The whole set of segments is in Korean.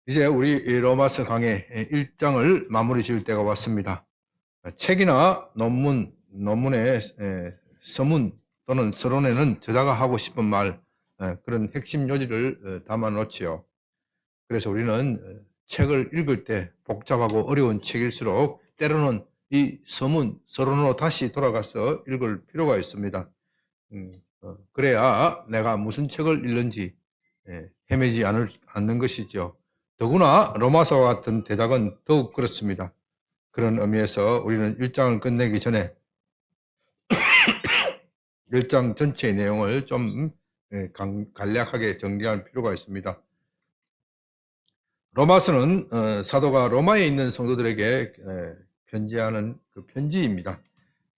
이제 우리 이 로마서 강의 1장을 마무리 지을 때가 왔습니다. 책이나 논문의 서문 또는 서론에는 저자가 하고 싶은 말, 그런 핵심 요지를 담아 놓지요. 그래서 우리는 책을 읽을 때 복잡하고 어려운 책일수록 때로는 이 서문, 서론으로 다시 돌아가서 읽을 필요가 있습니다. 그래야 내가 무슨 책을 읽는지 헤매지 않는 것이죠. 더구나 로마서와 같은 대작은 더욱 그렇습니다. 그런 의미에서 우리는 1장을 끝내기 전에 1장 전체의 내용을 좀 간략하게 정리할 필요가 있습니다. 로마서는 사도가 로마에 있는 성도들에게 편지하는 그 편지입니다.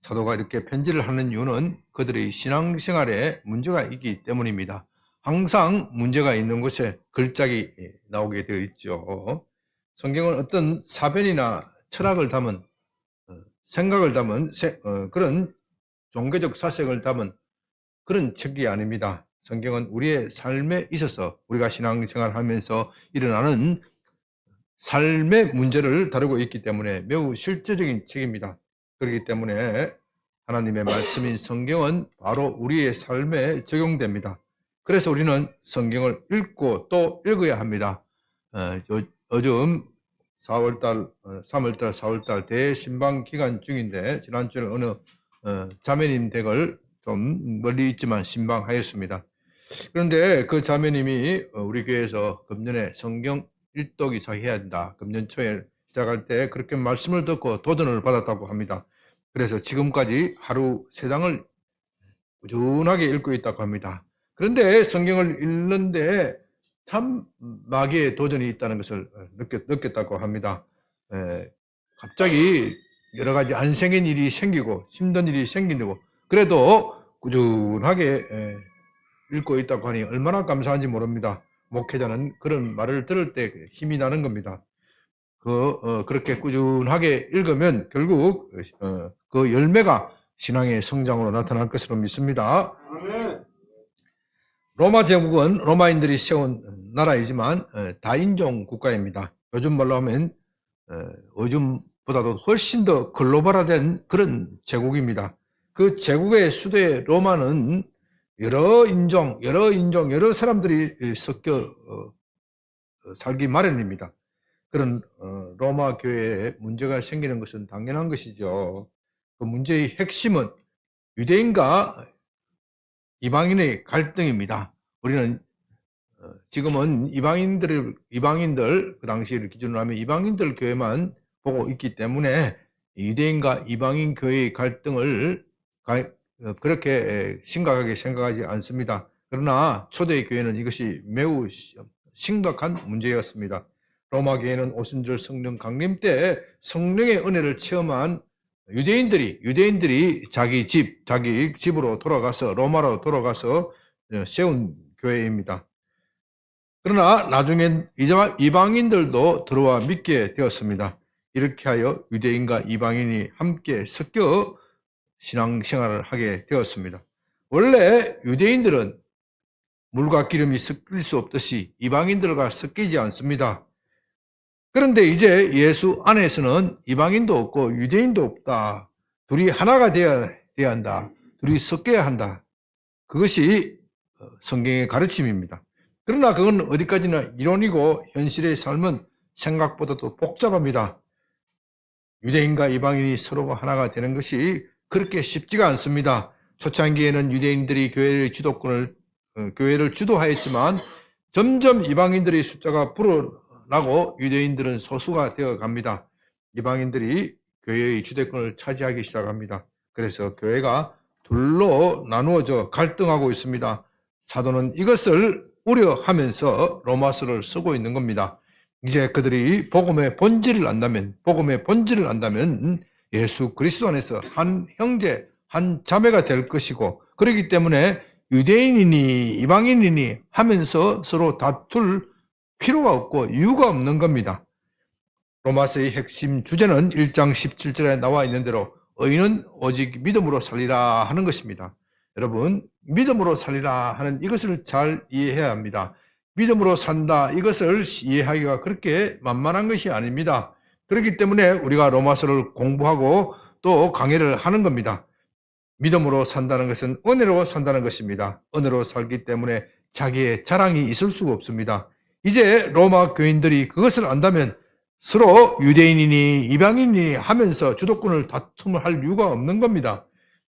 사도가 이렇게 편지를 하는 이유는 그들의 신앙생활에 문제가 있기 때문입니다. 항상 문제가 있는 곳에 걸작이 나오게 되어 있죠. 성경은 어떤 사변이나 철학을 담은 생각을 담은 그런 종교적 사색을 담은 그런 책이 아닙니다. 성경은 우리의 삶에 있어서 우리가 신앙생활을 하면서 일어나는 삶의 문제를 다루고 있기 때문에 매우 실제적인 책입니다. 그렇기 때문에 하나님의 말씀인 성경은 바로 우리의 삶에 적용됩니다. 그래서 우리는 성경을 읽고 또 읽어야 합니다. 요즘 4월달, 3월달, 4월달 대신방 기간 중인데 지난주에 어느 자매님 댁을 좀 멀리 있지만 신방하였습니다. 그런데 그 자매님이 우리 교회에서 금년에 성경 일독 이상 해야 된다. 금년 초에 시작할 때 그렇게 말씀을 듣고 도전을 받았다고 합니다. 그래서 지금까지 하루 3장을 꾸준하게 읽고 있다고 합니다. 그런데 성경을 읽는데 참 마귀의 도전이 있다는 것을 느꼈다고 합니다. 갑자기 여러 가지 안 생긴 일이 생기고 힘든 일이 생기고 그래도 꾸준하게 읽고 있다고 하니 얼마나 감사한지 모릅니다. 목회자는 그런 말을 들을 때 힘이 나는 겁니다. 그렇게 꾸준하게 읽으면 결국 그 열매가 신앙의 성장으로 나타날 것으로 믿습니다. 로마 제국은 로마인들이 세운 나라이지만 다인종 국가입니다. 요즘 말로 하면 요즘보다도 훨씬 더 글로벌화된 그런 제국입니다. 그 제국의 수도의 로마는 여러 인종, 여러 사람들이 섞여 살기 마련입니다. 그런 로마 교회에 문제가 생기는 것은 당연한 것이죠. 그 문제의 핵심은 유대인과 이방인의 갈등입니다. 우리는 지금은 이방인들 그 당시를 기준으로 하면 이방인들 교회만 보고 있기 때문에 유대인과 이방인 교회의 갈등을 그렇게 심각하게 생각하지 않습니다. 그러나 초대 교회는 이것이 매우 심각한 문제였습니다. 로마 교회는 오순절 성령 강림 때 성령의 은혜를 체험한 유대인들이 자기 집으로 돌아가서 로마로 돌아가서 세운 교회입니다. 그러나 나중엔 이방인들도 들어와 믿게 되었습니다. 이렇게 하여 유대인과 이방인이 함께 섞여 신앙생활을 하게 되었습니다. 원래 유대인들은 물과 기름이 섞일 수 없듯이 이방인들과 섞이지 않습니다. 그런데 이제 예수 안에서는 이방인도 없고 유대인도 없다. 둘이 하나가 되어야 한다. 둘이 섞여야 한다. 그것이 성경의 가르침입니다. 그러나 그건 어디까지나 이론이고 현실의 삶은 생각보다도 복잡합니다. 유대인과 이방인이 서로가 하나가 되는 것이 그렇게 쉽지가 않습니다. 초창기에는 유대인들이 교회를 주도하였지만 점점 이방인들의 숫자가 불어나고 유대인들은 소수가 되어 갑니다. 이방인들이 교회의 주도권을 차지하기 시작합니다. 그래서 교회가 둘로 나누어져 갈등하고 있습니다. 사도는 이것을 우려하면서 로마서를 쓰고 있는 겁니다. 이제 그들이 복음의 본질을 안다면 예수 그리스도 안에서 한 형제, 한 자매가 될 것이고 그렇기 때문에 유대인이니 이방인이니 하면서 서로 다툴 필요가 없고 이유가 없는 겁니다. 로마서의 핵심 주제는 1장 17절에 나와 있는 대로 의인은 오직 믿음으로 살리라 하는 것입니다. 여러분, 믿음으로 살리라 하는 이것을 잘 이해해야 합니다. 믿음으로 산다. 이것을 이해하기가 그렇게 만만한 것이 아닙니다. 그렇기 때문에 우리가 로마서를 공부하고 또 강의를 하는 겁니다. 믿음으로 산다는 것은 은혜로 산다는 것입니다. 은혜로 살기 때문에 자기의 자랑이 있을 수가 없습니다. 이제 로마 교인들이 그것을 안다면 서로 유대인이니 이방인이니 하면서 주도권을 다툼을 할 이유가 없는 겁니다.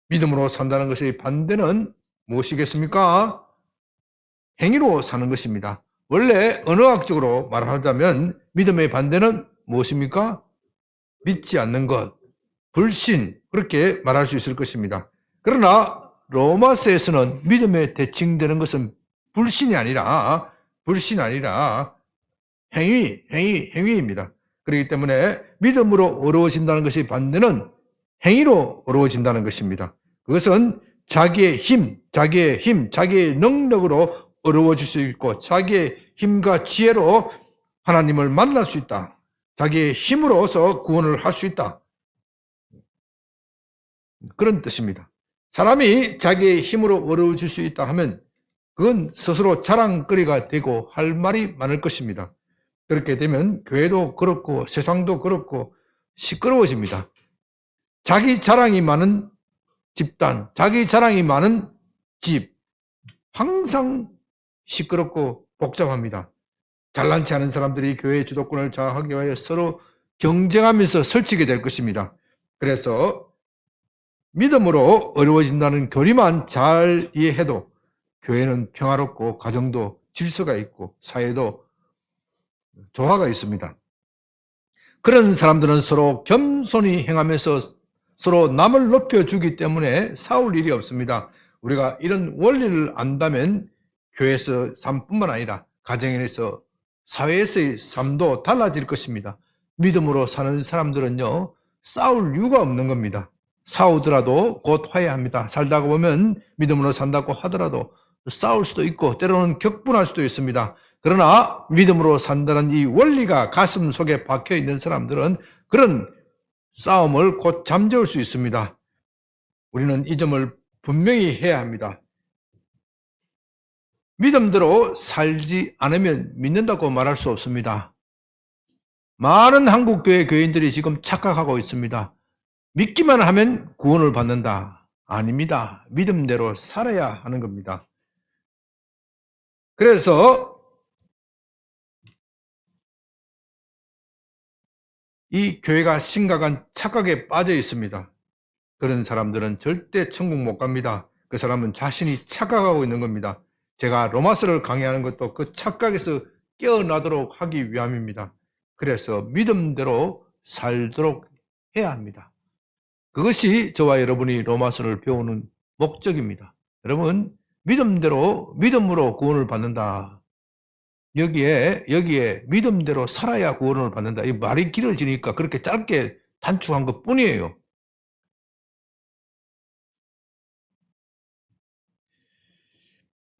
믿음으로 산다는 것의 반대는 무엇이겠습니까? 행위로 사는 것입니다. 원래 언어학적으로 말하자면 믿음의 반대는 무엇입니까? 믿지 않는 것, 불신, 그렇게 말할 수 있을 것입니다. 그러나 로마서에서는 믿음에 대칭되는 것은 불신이 아니라 행위입니다. 그렇기 때문에 믿음으로 어려워진다는 것의 반대는 행위로 어려워진다는 것입니다. 그것은 자기의 힘, 자기의 능력으로 어려워질 수 있고 자기의 힘과 지혜로 하나님을 만날 수 있다. 자기의 힘으로서 구원을 할 수 있다. 그런 뜻입니다. 사람이 자기의 힘으로 어려워질 수 있다 하면 그건 스스로 자랑거리가 되고 할 말이 많을 것입니다. 그렇게 되면 교회도 그렇고 세상도 그렇고 시끄러워집니다. 자기 자랑이 많은 집단, 자기 자랑이 많은 집, 항상 시끄럽고 복잡합니다. 잘난치 않은 사람들이 교회의 주도권을 장악하기 위해 서로 경쟁하면서 설치게 될 것입니다. 그래서 믿음으로 어려워진다는 교리만 잘 이해해도 교회는 평화롭고 가정도 질서가 있고 사회도 조화가 있습니다. 그런 사람들은 서로 겸손히 행하면서 서로 남을 높여주기 때문에 싸울 일이 없습니다. 우리가 이런 원리를 안다면 교회에서 삶뿐만 아니라 가정에서 사회에서의 삶도 달라질 것입니다. 믿음으로 사는 사람들은요, 싸울 이유가 없는 겁니다. 싸우더라도 곧 화해합니다. 살다가 보면 믿음으로 산다고 하더라도 싸울 수도 있고 때로는 격분할 수도 있습니다. 그러나 믿음으로 산다는 이 원리가 가슴 속에 박혀 있는 사람들은 그런 싸움을 곧 잠재울 수 있습니다. 우리는 이 점을 분명히 해야 합니다. 믿음대로 살지 않으면 믿는다고 말할 수 없습니다. 많은 한국교회 교인들이 지금 착각하고 있습니다. 믿기만 하면 구원을 받는다. 아닙니다. 믿음대로 살아야 하는 겁니다. 그래서 이 교회가 심각한 착각에 빠져 있습니다. 그런 사람들은 절대 천국 못 갑니다. 그 사람은 자신이 착각하고 있는 겁니다. 제가 로마서를 강의하는 것도 그 착각에서 깨어나도록 하기 위함입니다. 그래서 믿음대로 살도록 해야 합니다. 그것이 저와 여러분이 로마서를 배우는 목적입니다. 여러분, 믿음으로 구원을 받는다. 여기에 믿음대로 살아야 구원을 받는다. 이 말이 길어지니까 그렇게 짧게 단축한 것 뿐이에요.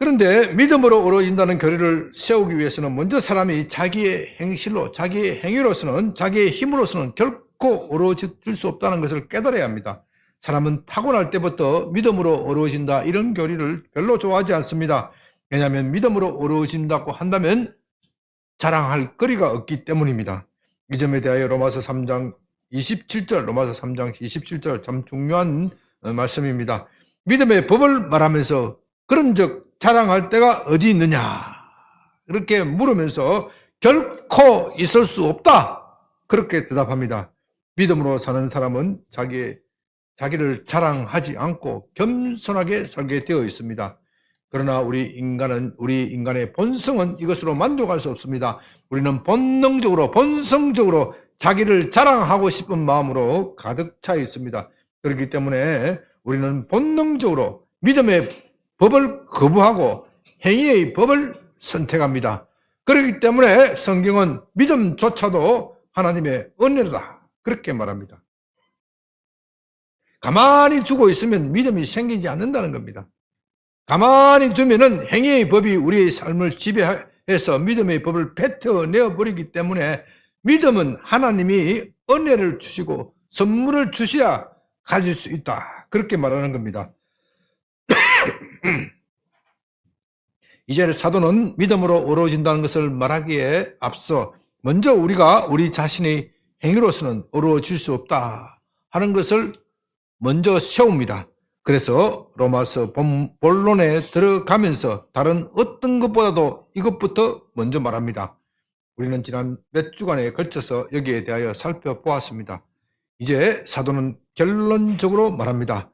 그런데 믿음으로 어려워진다는 교리를 세우기 위해서는 먼저 사람이 자기의 행실로, 자기의 행위로서는, 자기의 힘으로서는 결코 어려워질 수 없다는 것을 깨달아야 합니다. 사람은 타고날 때부터 믿음으로 어려워진다 이런 교리를 별로 좋아하지 않습니다. 왜냐하면 믿음으로 어려워진다고 한다면 자랑할 거리가 없기 때문입니다. 이 점에 대하여 로마서 3장 27절 참 중요한 말씀입니다. 믿음의 법을 말하면서 그런즉 자랑할 때가 어디 있느냐 그렇게 물으면서 결코 있을 수 없다 그렇게 대답합니다. 믿음으로 사는 사람은 자기를 자랑하지 않고 겸손하게 살게 되어 있습니다. 그러나 우리 인간의 본성은 이것으로 만족할 수 없습니다. 우리는 본성적으로 자기를 자랑하고 싶은 마음으로 가득 차 있습니다. 그렇기 때문에 우리는 본능적으로 믿음의 법을 거부하고 행위의 법을 선택합니다. 그렇기 때문에 성경은 믿음조차도 하나님의 은혜다 그렇게 말합니다. 가만히 두고 있으면 믿음이 생기지 않는다는 겁니다. 가만히 두면은 행위의 법이 우리의 삶을 지배해서 믿음의 법을 뱉어내어 버리기 때문에 믿음은 하나님이 은혜를 주시고 선물을 주셔야 가질 수 있다. 그렇게 말하는 겁니다. 이제 사도는 믿음으로 어려워진다는 것을 말하기에 앞서 먼저 우리가 우리 자신의 행위로서는 어려워질 수 없다 하는 것을 먼저 세웁니다. 그래서 로마서 본론에 들어가면서 다른 어떤 것보다도 이것부터 먼저 말합니다. 우리는 지난 몇 주간에 걸쳐서 여기에 대하여 살펴보았습니다. 이제 사도는 결론적으로 말합니다.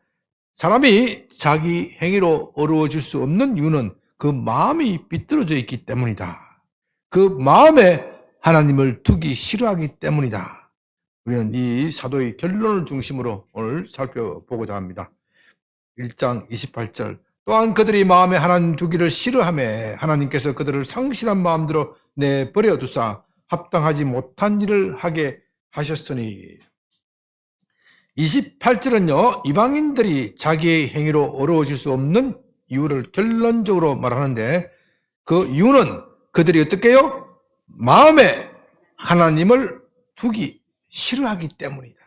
사람이 자기 행위로 어려워질 수 없는 이유는 그 마음이 삐뚤어져 있기 때문이다. 그 마음에 하나님을 두기 싫어하기 때문이다. 우리는 이 사도의 결론을 중심으로 오늘 살펴보고자 합니다. 1장 28절 또한 그들이 마음에 하나님 두기를 싫어하며 하나님께서 그들을 상실한 마음대로 내버려 두사 합당하지 못한 일을 하게 하셨으니 28절은요 이방인들이 자기의 행위로 어려워질 수 없는 이유를 결론적으로 말하는데 그 이유는 그들이 어떻게 해요? 마음에 하나님을 두기 싫어하기 때문이다.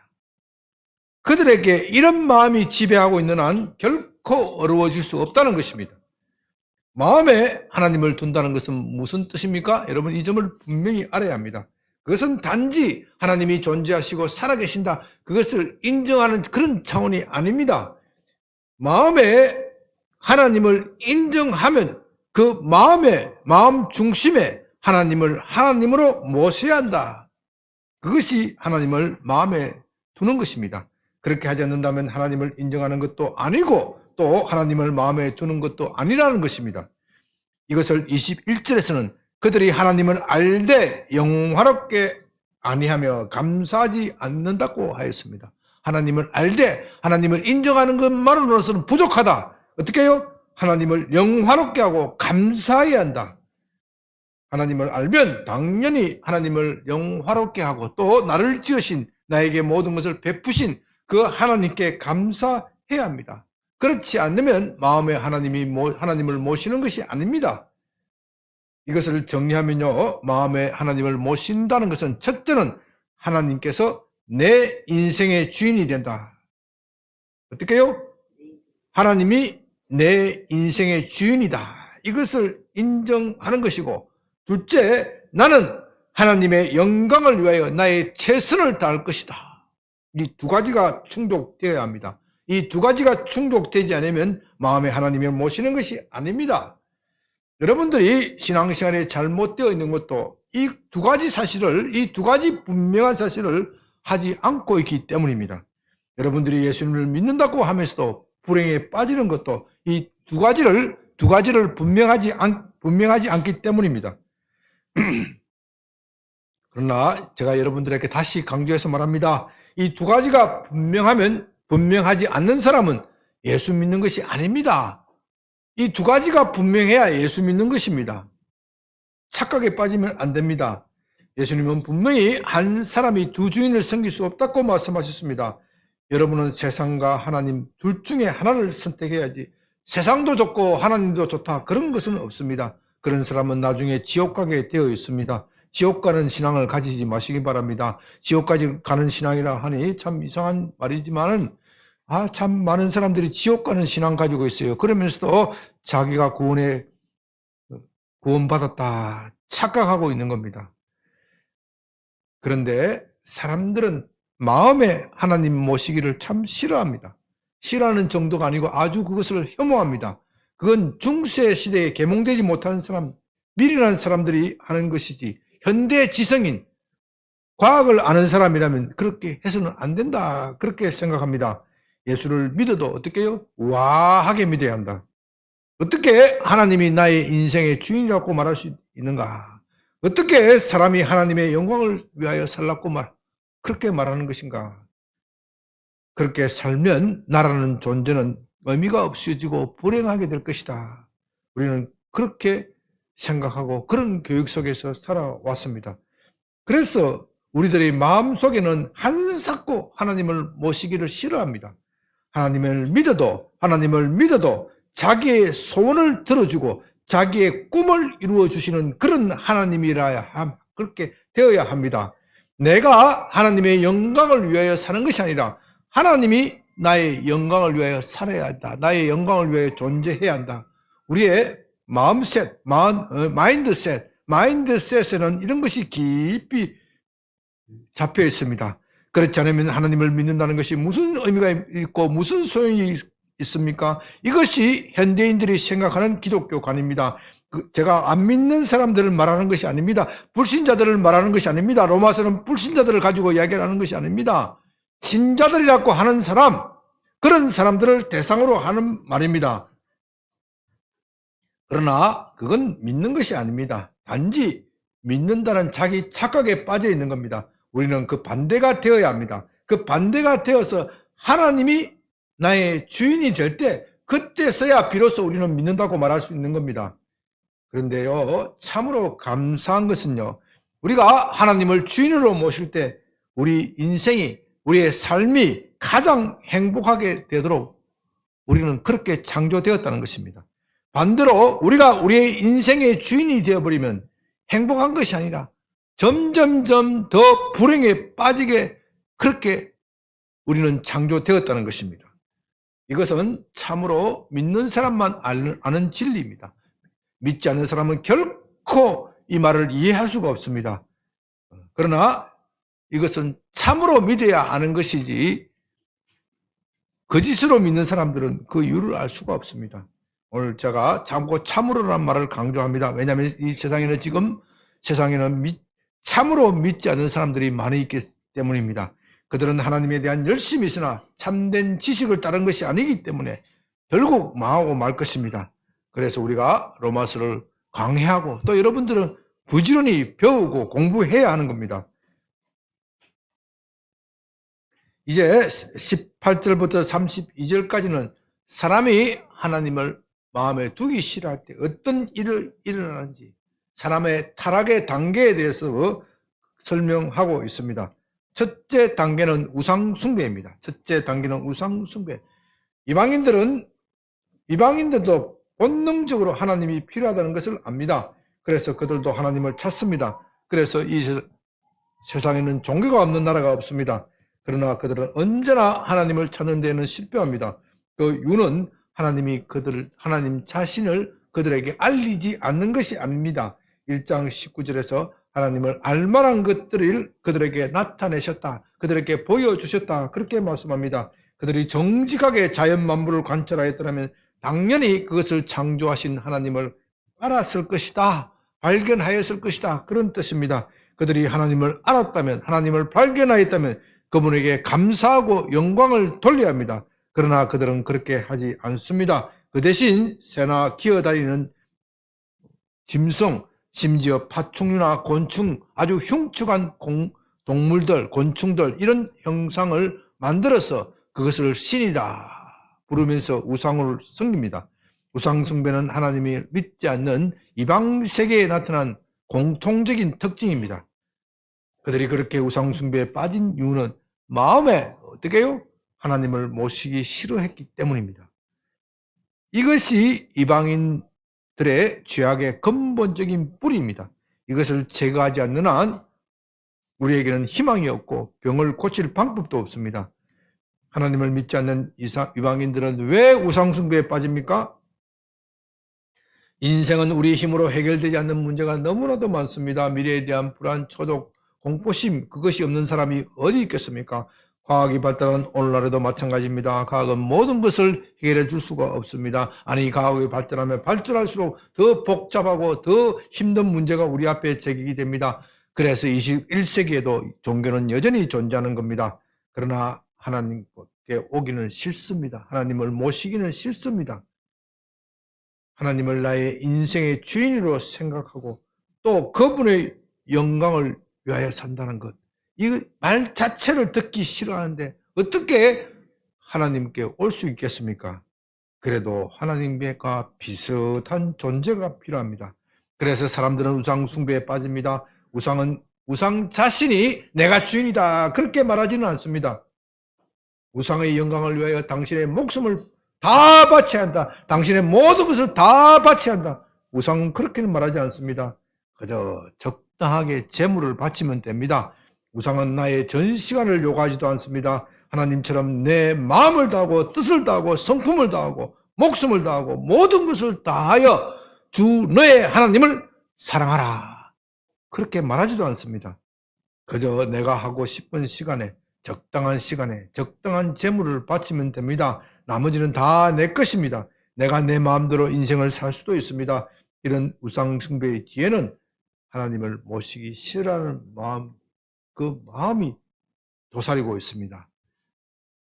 그들에게 이런 마음이 지배하고 있는 한 결코 어려워질 수 없다는 것입니다. 마음에 하나님을 둔다는 것은 무슨 뜻입니까? 여러분 이 점을 분명히 알아야 합니다. 그것은 단지 하나님이 존재하시고 살아계신다 그것을 인정하는 그런 차원이 아닙니다. 마음에 하나님을 인정하면 그 마음 중심에 하나님을 하나님으로 모셔야 한다. 그것이 하나님을 마음에 두는 것입니다. 그렇게 하지 않는다면 하나님을 인정하는 것도 아니고 또 하나님을 마음에 두는 것도 아니라는 것입니다. 이것을 21절에서는 그들이 하나님을 알되 영화롭게 아니하며 감사하지 않는다고 하였습니다. 하나님을 알되 하나님을 인정하는 것만으로서는 부족하다. 어떻게 해요? 하나님을 영화롭게 하고 감사해야 한다. 하나님을 알면 당연히 하나님을 영화롭게 하고 또 나를 지으신 나에게 모든 것을 베푸신 그 하나님께 감사해야 합니다. 그렇지 않으면 마음에 하나님을 모시는 것이 아닙니다. 이것을 정리하면요, 마음에 하나님을 모신다는 것은 첫째는 하나님께서 내 인생의 주인이 된다. 어떻게 해요? 하나님이 내 인생의 주인이다. 이것을 인정하는 것이고, 둘째, 나는 하나님의 영광을 위하여 나의 최선을 다할 것이다. 이 두 가지가 충족되어야 합니다. 이 두 가지가 충족되지 않으면 마음에 하나님을 모시는 것이 아닙니다. 여러분들이 신앙생활에 잘못되어 있는 것도 이 두 가지 분명한 사실을 하지 않고 있기 때문입니다. 여러분들이 예수님을 믿는다고 하면서도 불행에 빠지는 것도 이 두 가지를 분명하지 않기 때문입니다. 그러나 제가 여러분들에게 다시 강조해서 말합니다. 이 두 가지가 분명하지 않는 사람은 예수 믿는 것이 아닙니다. 이 두 가지가 분명해야 예수 믿는 것입니다. 착각에 빠지면 안 됩니다. 예수님은 분명히 한 사람이 두 주인을 섬길 수 없다고 말씀하셨습니다. 여러분은 세상과 하나님 둘 중에 하나를 선택해야지 세상도 좋고 하나님도 좋다 그런 것은 없습니다. 그런 사람은 나중에 지옥 가게 되어 있습니다. 지옥 가는 신앙을 가지지 마시기 바랍니다. 지옥까지 가는 신앙이라 하니 참 이상한 말이지만은 참 많은 사람들이 지옥 가는 신앙 가지고 있어요. 그러면서도 자기가 구원받았다 착각하고 있는 겁니다. 그런데 사람들은 마음에 하나님 모시기를 참 싫어합니다. 싫어하는 정도가 아니고 아주 그것을 혐오합니다. 그건 중세 시대에 계몽되지 못한 사람, 미련한 사람들이 하는 것이지 현대 지성인, 과학을 아는 사람이라면 그렇게 해서는 안 된다. 그렇게 생각합니다. 예수를 믿어도 어떻게 해요? 우아하게 믿어야 한다. 어떻게 하나님이 나의 인생의 주인이라고 말할 수 있는가? 어떻게 사람이 하나님의 영광을 위하여 살라고 그렇게 말하는 것인가? 그렇게 살면 나라는 존재는 의미가 없어지고 불행하게 될 것이다. 우리는 그렇게 생각하고 그런 교육 속에서 살아왔습니다. 그래서 우리들의 마음속에는 한사코 하나님을 모시기를 싫어합니다. 하나님을 믿어도 자기의 소원을 들어주고 자기의 꿈을 이루어주시는 그런 하나님이라야 그렇게 되어야 합니다. 내가 하나님의 영광을 위하여 사는 것이 아니라 하나님이 나의 영광을 위하여 살아야 한다. 나의 영광을 위하여 존재해야 한다. 우리의 마음셋, 마인드셋에는 이런 것이 깊이 잡혀 있습니다. 그렇지 않으면 하나님을 믿는다는 것이 무슨 의미가 있고 무슨 소용이 있습니까? 이것이 현대인들이 생각하는 기독교관입니다. 제가 안 믿는 사람들을 말하는 것이 아닙니다. 불신자들을 말하는 것이 아닙니다. 로마서는 불신자들을 가지고 이야기하는 것이 아닙니다. 신자들이라고 하는 사람, 그런 사람들을 대상으로 하는 말입니다. 그러나 그건 믿는 것이 아닙니다. 단지 믿는다는 자기 착각에 빠져 있는 겁니다. 우리는 그 반대가 되어야 합니다. 그 반대가 되어서 하나님이 나의 주인이 될 때, 그때서야 비로소 우리는 믿는다고 말할 수 있는 겁니다. 그런데요, 참으로 감사한 것은요, 우리가 하나님을 주인으로 모실 때 우리 인생이, 우리의 삶이 가장 행복하게 되도록 우리는 그렇게 창조되었다는 것입니다. 반대로 우리가 우리의 인생의 주인이 되어버리면 행복한 것이 아니라 점점점 더 불행에 빠지게 그렇게 우리는 창조되었다는 것입니다. 이것은 참으로 믿는 사람만 아는 진리입니다. 믿지 않는 사람은 결코 이 말을 이해할 수가 없습니다. 그러나 이것은 참으로 믿어야 아는 것이지, 거짓으로 믿는 사람들은 그 이유를 알 수가 없습니다. 오늘 제가 참으로라는 말을 강조합니다. 왜냐하면 이 세상에는 참으로 믿지 않는 사람들이 많이 있기 때문입니다. 그들은 하나님에 대한 열심이 있으나 참된 지식을 따른 것이 아니기 때문에 결국 망하고 말 것입니다. 그래서 우리가 로마서를 강해하고, 또 여러분들은 부지런히 배우고 공부해야 하는 겁니다. 이제 18절부터 32절까지는 사람이 하나님을 마음에 두기 싫어할 때 어떤 일이 일어나는지, 사람의 타락의 단계에 대해서 설명하고 있습니다. 첫째 단계는 우상숭배입니다. 첫째 단계는 우상숭배. 이방인들도 본능적으로 하나님이 필요하다는 것을 압니다. 그래서 그들도 하나님을 찾습니다. 그래서 이 세상에는 종교가 없는 나라가 없습니다. 그러나 그들은 언제나 하나님을 찾는 데는 실패합니다. 그 이유는 하나님 자신을 그들에게 알리지 않는 것이 아닙니다. 1장 19절에서 하나님을 알만한 것들을 그들에게 나타내셨다, 그들에게 보여주셨다, 그렇게 말씀합니다. 그들이 정직하게 자연 만물을 관찰하였더라면 당연히 그것을 창조하신 하나님을 알았을 것이다, 발견하였을 것이다, 그런 뜻입니다. 그들이 하나님을 알았다면, 하나님을 발견하였다면 그분에게 감사하고 영광을 돌려야 합니다. 그러나 그들은 그렇게 하지 않습니다. 그 대신 새나 기어다니는 짐승, 심지어 파충류나 곤충, 아주 흉측한 동물들, 곤충들, 이런 형상을 만들어서 그것을 신이라 부르면서 우상을 섬깁니다. 우상숭배는 하나님이 믿지 않는 이방 세계에 나타난 공통적인 특징입니다. 그들이 그렇게 우상숭배에 빠진 이유는 마음에 어떻게 해요? 하나님을 모시기 싫어했기 때문입니다. 이것이 이방인들의 죄악의 근본적인 뿌리입니다. 이것을 제거하지 않는 한 우리에게는 희망이 없고 병을 고칠 방법도 없습니다. 하나님을 믿지 않는 이방인들은 왜 우상숭배에 빠집니까? 인생은 우리 힘으로 해결되지 않는 문제가 너무나도 많습니다. 미래에 대한 불안, 초독, 공포심, 그것이 없는 사람이 어디 있겠습니까? 과학이 발달한 오늘날에도 마찬가지입니다. 과학은 모든 것을 해결해 줄 수가 없습니다. 아니, 과학이 발달하면 발달할수록 더 복잡하고 더 힘든 문제가 우리 앞에 제기가 됩니다. 그래서 21세기에도 종교는 여전히 존재하는 겁니다. 그러나 하나님께 오기는 싫습니다. 하나님을 모시기는 싫습니다. 하나님을 나의 인생의 주인으로 생각하고 또 그분의 영광을 위하여 산다는 것, 이 말 자체를 듣기 싫어하는데 어떻게 하나님께 올 수 있겠습니까? 그래도 하나님과 비슷한 존재가 필요합니다. 그래서 사람들은 우상 숭배에 빠집니다. 우상 자신이 내가 주인이다, 그렇게 말하지는 않습니다. 우상의 영광을 위하여 당신의 목숨을 다 바쳐야 한다, 당신의 모든 것을 다 바쳐야 한다, 우상은 그렇게는 말하지 않습니다. 그저 적당하게 재물을 바치면 됩니다. 우상은 나의 전 시간을 요구하지도 않습니다. 하나님처럼 내 마음을 다하고 뜻을 다하고 성품을 다하고 목숨을 다하고 모든 것을 다하여 주 너의 하나님을 사랑하라. 그렇게 말하지도 않습니다. 그저 내가 하고 싶은 시간에 적당한 재물을 바치면 됩니다. 나머지는 다 내 것입니다. 내가 내 마음대로 인생을 살 수도 있습니다. 이런 우상 숭배의 뒤에는 하나님을 모시기 싫어하는 마음, 그 마음이 도사리고 있습니다.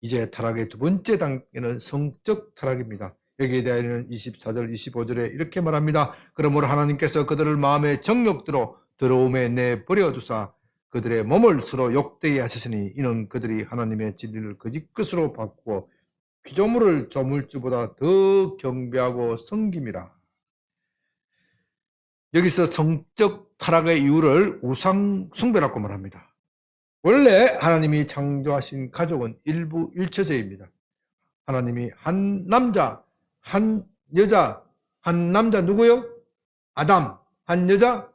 이제 타락의 두 번째 단계는 성적 타락입니다. 여기에 대해서는 24절, 25절에 이렇게 말합니다. 그러므로 하나님께서 그들을 마음의 정욕대로 더러움에 내버려 두사 그들의 몸을 서로 욕되게 하셨으니 이는 그들이 하나님의 진리를 거짓 것으로 바꾸어 피조물을 조물주보다 더 경배하고 섬김이라. 여기서 성적 타락의 이유를 우상 숭배라고 말합니다. 원래 하나님이 창조하신 가족은 일부일처제입니다. 하나님이 한 남자, 한 여자, 한 남자 누구요? 아담, 한 여자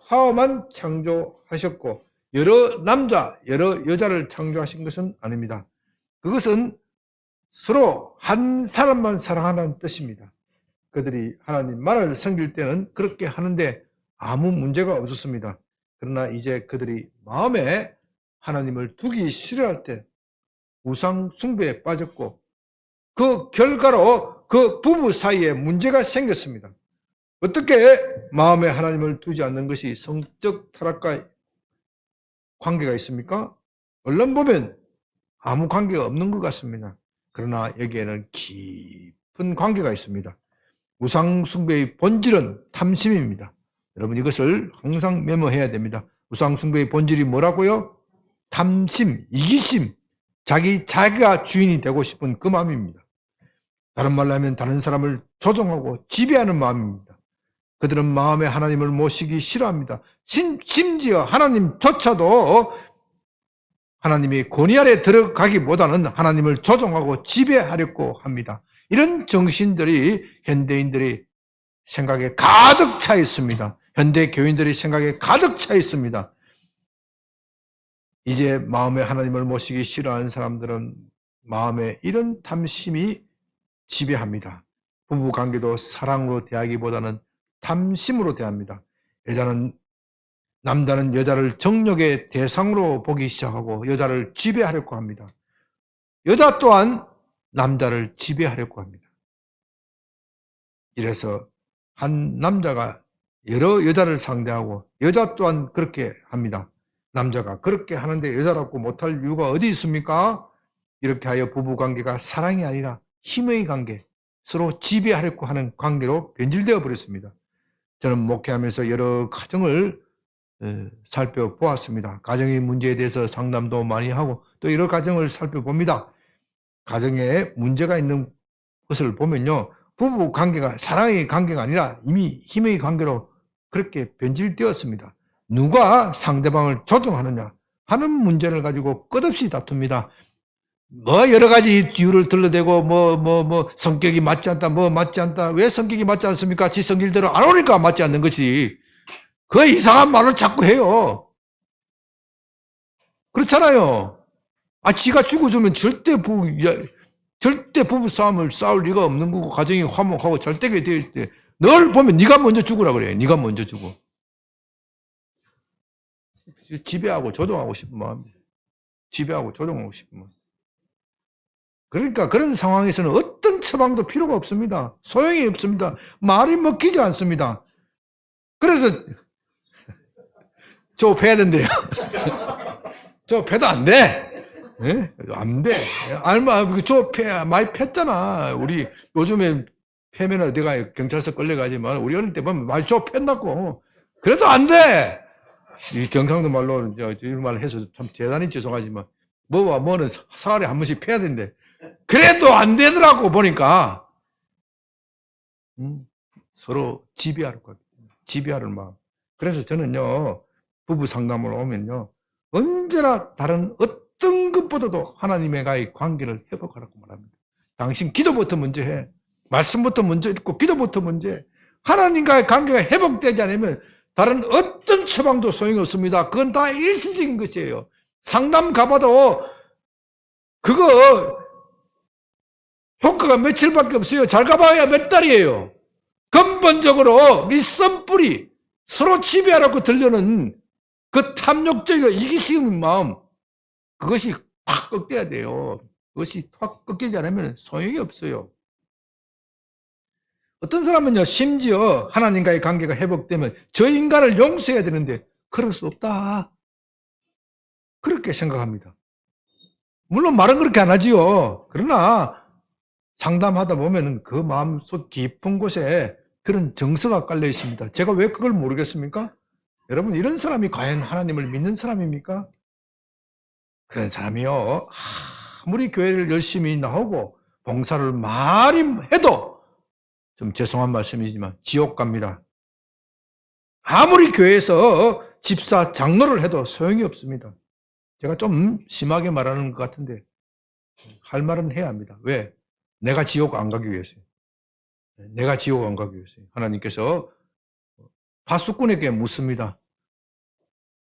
하와만 창조하셨고 여러 남자, 여러 여자를 창조하신 것은 아닙니다. 그것은 서로 한 사람만 사랑하는 뜻입니다. 그들이 하나님만을 섬길 때는 그렇게 하는데 아무 문제가 없었습니다. 그러나 이제 그들이 마음에 하나님을 두기 싫어할 때 우상 숭배에 빠졌고 그 결과로 그 부부 사이에 문제가 생겼습니다. 어떻게 마음에 하나님을 두지 않는 것이 성적 타락과 관계가 있습니까? 얼른 보면 아무 관계가 없는 것 같습니다. 그러나 여기에는 깊은 관계가 있습니다. 우상 숭배의 본질은 탐심입니다. 여러분 이것을 항상 메모해야 됩니다. 우상 숭배의 본질이 뭐라고요? 탐심, 이기심, 자기가 주인이 되고 싶은 그 마음입니다. 다른 말로 하면 다른 사람을 조종하고 지배하는 마음입니다. 그들은 마음에 하나님을 모시기 싫어합니다. 심지어 하나님조차도 하나님의 권위 아래 들어가기보다는 하나님을 조종하고 지배하려고 합니다. 이런 정신들이 현대인들이 생각에 가득 차 있습니다. 현대 교인들이 생각에 가득 차 있습니다. 이제 마음에 하나님을 모시기 싫어하는 사람들은 마음에 이런 탐심이 지배합니다. 부부관계도 사랑으로 대하기보다는 탐심으로 대합니다. 남자는 여자를 정욕의 대상으로 보기 시작하고 여자를 지배하려고 합니다. 여자 또한 남자를 지배하려고 합니다. 이래서 한 남자가 여러 여자를 상대하고 여자 또한 그렇게 합니다. 남자가 그렇게 하는데 여자라고 못할 이유가 어디 있습니까? 이렇게 하여 부부관계가 사랑이 아니라 힘의 관계, 서로 지배하려고 하는 관계로 변질되어 버렸습니다. 저는 목회하면서 여러 가정을 살펴보았습니다. 가정의 문제에 대해서 상담도 많이 하고 또 여러 가정을 살펴봅니다. 가정에 문제가 있는 것을 보면요. 부부 관계가 사랑의 관계가 아니라 이미 힘의 관계로 그렇게 변질되었습니다. 누가 상대방을 조종하느냐 하는 문제를 가지고 끝없이 다툽니다. 여러 가지 이유를 들러대고 성격이 맞지 않다, 맞지 않다. 왜 성격이 맞지 않습니까? 지 성질대로 안 오니까 맞지 않는 것이. 그 이상한 말을 자꾸 해요. 그렇잖아요. 지가 죽어주면 절대 부부 싸움을 싸울 리가 없는 거고 가정이 화목하고 절대게 되어 있대. 널 보면 네가 먼저 죽으라 그래. 네가 먼저 죽어. 지배하고 조종하고 싶은 마음. 지배하고 조종하고 싶은 마음. 그러니까 그런 상황에서는 어떤 처방도 필요가 없습니다. 소용이 없습니다. 말이 먹히지 않습니다. 그래서 조업해야 된대요. 조업해도 안 돼. 네? 안 돼. 조업해. 많이 폈잖아. 우리 요즘에 패면 어디가 경찰서 끌려가지만 우리 어릴 때 보면 말 조업했다고. 그래도 안 돼. 이 경상도 말로 이런 말 해서 참 대단히 죄송하지만 뭐는 사흘에 한 번씩 패야 된대. 그래도 안 되더라고 보니까. 서로 지배하는 마음. 그래서 저는요. 부부 상담을 오면요. 언제나 다른 어떤 것보다도 하나님과의 관계를 회복하라고 말합니다. 당신 기도부터 먼저 해. 말씀부터 먼저 읽고 기도부터 먼저 해. 하나님과의 관계가 회복되지 않으면 다른 어떤 처방도 소용이 없습니다. 그건 다 일시적인 것이에요. 상담 가봐도 그거 효과가 며칠밖에 없어요. 잘 가봐야 몇 달이에요. 근본적으로 밑선뿌리, 서로 지배하라고 들려는 그 탐욕적이고 이기심의 마음, 그것이 확 꺾여야 돼요. 그것이 확 꺾이지 않으면 소용이 없어요. 어떤 사람은요, 심지어 하나님과의 관계가 회복되면 저 인간을 용서해야 되는데 그럴 수 없다, 그렇게 생각합니다. 물론 말은 그렇게 안 하지요. 그러나 상담하다 보면 그 마음속 깊은 곳에 그런 정서가 깔려 있습니다. 제가 왜 그걸 모르겠습니까? 여러분, 이런 사람이 과연 하나님을 믿는 사람입니까? 그런 사람이요, 아무리 교회를 열심히 나오고 봉사를 많이 해도, 좀 죄송한 말씀이지만 지옥 갑니다. 아무리 교회에서 집사, 장로를 해도 소용이 없습니다. 제가 좀 심하게 말하는 것 같은데 할 말은 해야 합니다. 왜? 내가 지옥 안 가기 위해서요. 내가 지옥 안 가기 위해서요. 하나님께서 파수꾼에게 묻습니다.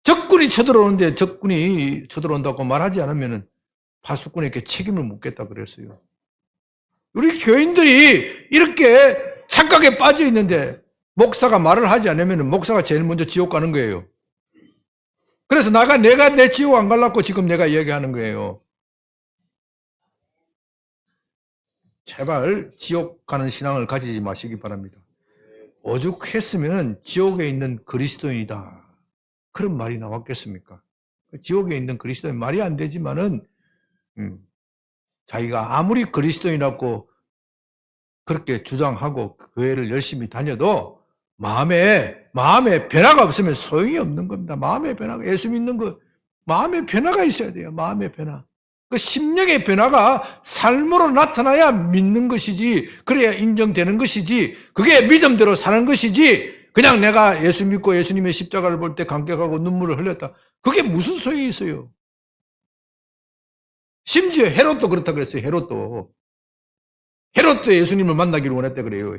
적군이 쳐들어오는데 적군이 쳐들어온다고 말하지 않으면 파수꾼에게 책임을 묻겠다 그랬어요. 우리 교인들이 이렇게 착각에 빠져 있는데 목사가 말을 하지 않으면 목사가 제일 먼저 지옥 가는 거예요. 그래서 내가 내 지옥 안 가려고 지금 내가 이야기하는 거예요. 제발 지옥 가는 신앙을 가지지 마시기 바랍니다. 오죽했으면 지옥에 있는 그리스도인이다, 그런 말이 나왔겠습니까? 지옥에 있는 그리스도인 말이 안 되지만은 자기가 아무리 그리스도인이라고 그렇게 주장하고 교회를 열심히 다녀도 마음에 변화가 없으면 소용이 없는 겁니다. 마음의 변화가, 예수 믿는 거 마음의 변화가 있어야 돼요. 마음의 변화. 그 심령의 변화가 삶으로 나타나야 믿는 것이지, 그래야 인정되는 것이지, 그게 믿음대로 사는 것이지, 그냥 내가 예수 믿고 예수님의 십자가를 볼 때 감격하고 눈물을 흘렸다, 그게 무슨 소용이 있어요? 심지어 헤롯도 그렇다 그랬어요. 헤롯도 예수님을 만나기를 원했다 그래요.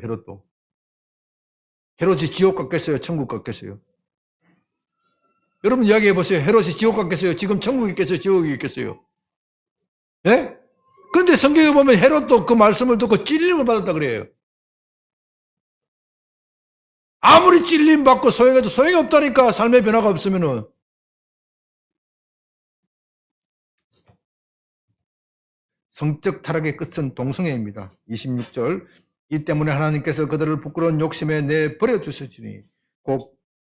헤롯이 지옥 갔겠어요? 천국 갔겠어요? 여러분 이야기해 보세요. 헤롯이 지옥 갔겠어요? 지금 천국이 있겠어요? 지옥이 있겠어요? 예? 그런데 성경에 보면 헤롯도 그 말씀을 듣고 찔림을 받았다 그래요. 아무리 찔림 받고 소용해도 소용이 없다니까, 삶의 변화가 없으면은. 성적 타락의 끝은 동성애입니다. 26절, 이 때문에 하나님께서 그들을 부끄러운 욕심에 내버려 두셨으니 곧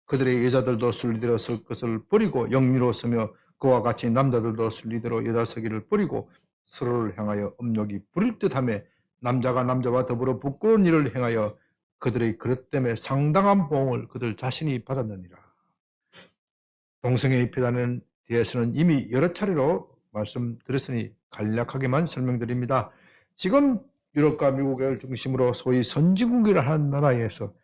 그들의 여자들도 순리대로 설 것을 버리고 영리로 서며 그와 같이 남자들도 순리대로 여자 서기를 버리고 서로를 향하여 음욕이 부릴 듯하며 남자가 남자와 더불어 부끄러운 일을 행하여 그들의 그릇 때문에 상당한 보응을 그들 자신이 받았느니라. 동성애에 대해서는 이미 여러 차례로 말씀드렸으니 간략하게만 설명드립니다. 지금 유럽과 미국을 중심으로 소위 선진국이라 하는 나라에서